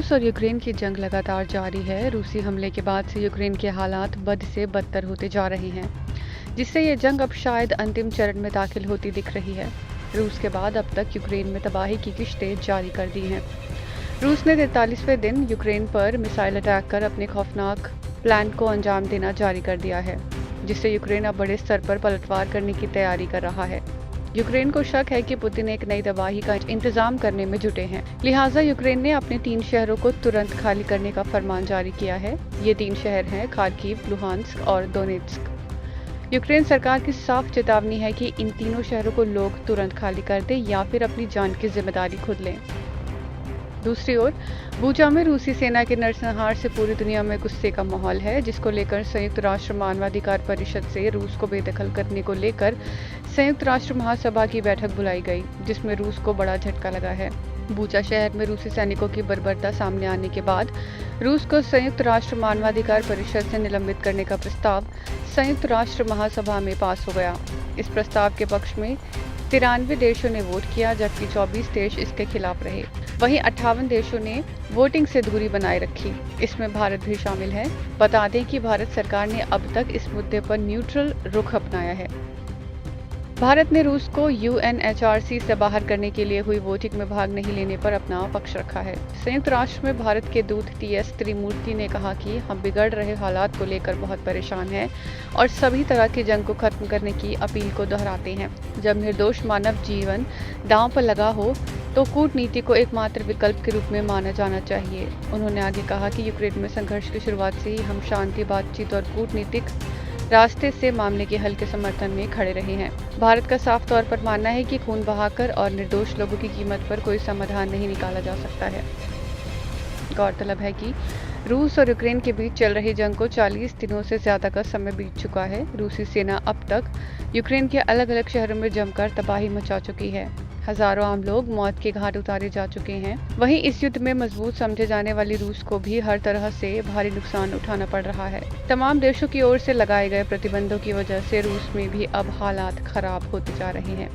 रूस और यूक्रेन की जंग लगातार जारी है। रूसी हमले के बाद से यूक्रेन के हालात बद से बदतर होते जा रहे हैं, जिससे ये जंग अब शायद अंतिम चरण में दाखिल होती दिख रही है। रूस के बाद अब तक यूक्रेन में तबाही की किश्तें जारी कर दी हैं। रूस ने 43वें दिन यूक्रेन पर मिसाइल अटैक कर अपने खौफनाक प्लान को अंजाम देना जारी कर दिया है, जिससे यूक्रेन अब बड़े स्तर पर पलटवार करने की तैयारी कर रहा है। यूक्रेन को शक है कि पुतिन एक नई तबाही का इंतजाम करने में जुटे हैं। लिहाजा यूक्रेन ने अपने 3 शहरों को तुरंत खाली करने का फरमान जारी किया है। ये 3 शहर हैं खार्किव, लुहांस्क और दोनेत्स्क। यूक्रेन सरकार की साफ चेतावनी है कि इन तीनों शहरों को लोग तुरंत खाली कर दें या फिर अपनी जान की जिम्मेदारी खुद लें। दूसरी ओर बूचा में रूसी सेना के नरसंहार से पूरी दुनिया में गुस्से का माहौल है, जिसको लेकर संयुक्त राष्ट्र मानवाधिकार परिषद से रूस को बेदखल करने को लेकर संयुक्त राष्ट्र महासभा की बैठक बुलाई गई, जिसमें रूस को बड़ा झटका लगा है। बूचा शहर में रूसी सैनिकों की बर्बरता सामने आने के बाद रूस को संयुक्त राष्ट्र मानवाधिकार परिषद से निलंबित करने का प्रस्ताव संयुक्त राष्ट्र महासभा में पास हो गया। इस प्रस्ताव के पक्ष में 93 देशों ने वोट किया, जबकि 24 देश इसके खिलाफ रहे। वहीं 58 देशों ने वोटिंग से दूरी बनाए रखी। इसमें भारत भी शामिल है। बता दें कि भारत सरकार ने अब तक इस मुद्दे पर न्यूट्रल रुख अपनाया है। भारत ने रूस को UNHRC से बाहर करने के लिए हुई वोटिंग में भाग नहीं लेने पर अपना पक्ष रखा है। संयुक्त राष्ट्र में भारत के दूत TS त्रिमूर्ति ने कहा कि हम बिगड़ रहे हालात को लेकर बहुत परेशान हैं और सभी तरह की जंग को खत्म करने की अपील को दोहराते हैं। जब निर्दोष मानव जीवन दांव पर लगा हो तो कूटनीति को एकमात्र विकल्प के रूप में माना जाना चाहिए। उन्होंने आगे कहा कि यूक्रेन में संघर्ष की शुरुआत से ही हम शांति, बातचीत और कूटनीतिक रास्ते से मामले के हल के समर्थन में खड़े रहे हैं। भारत का साफ तौर पर मानना है कि खून बहाकर और निर्दोष लोगों की कीमत पर कोई समाधान नहीं निकाला जा सकता है। गौरतलब है कि रूस और यूक्रेन के बीच चल रही जंग को 40 दिनों से ज्यादा का समय बीत चुका है। रूसी सेना अब तक यूक्रेन के अलग अलग शहरों में जमकर तबाही मचा चुकी है। हजारों आम लोग मौत के घाट उतारे जा चुके हैं। वहीं इस युद्ध में मजबूत समझे जाने वाली रूस को भी हर तरह से भारी नुकसान उठाना पड़ रहा है। तमाम देशों की ओर से लगाए गए प्रतिबंधों की वजह से रूस में भी अब हालात खराब होते जा रहे हैं।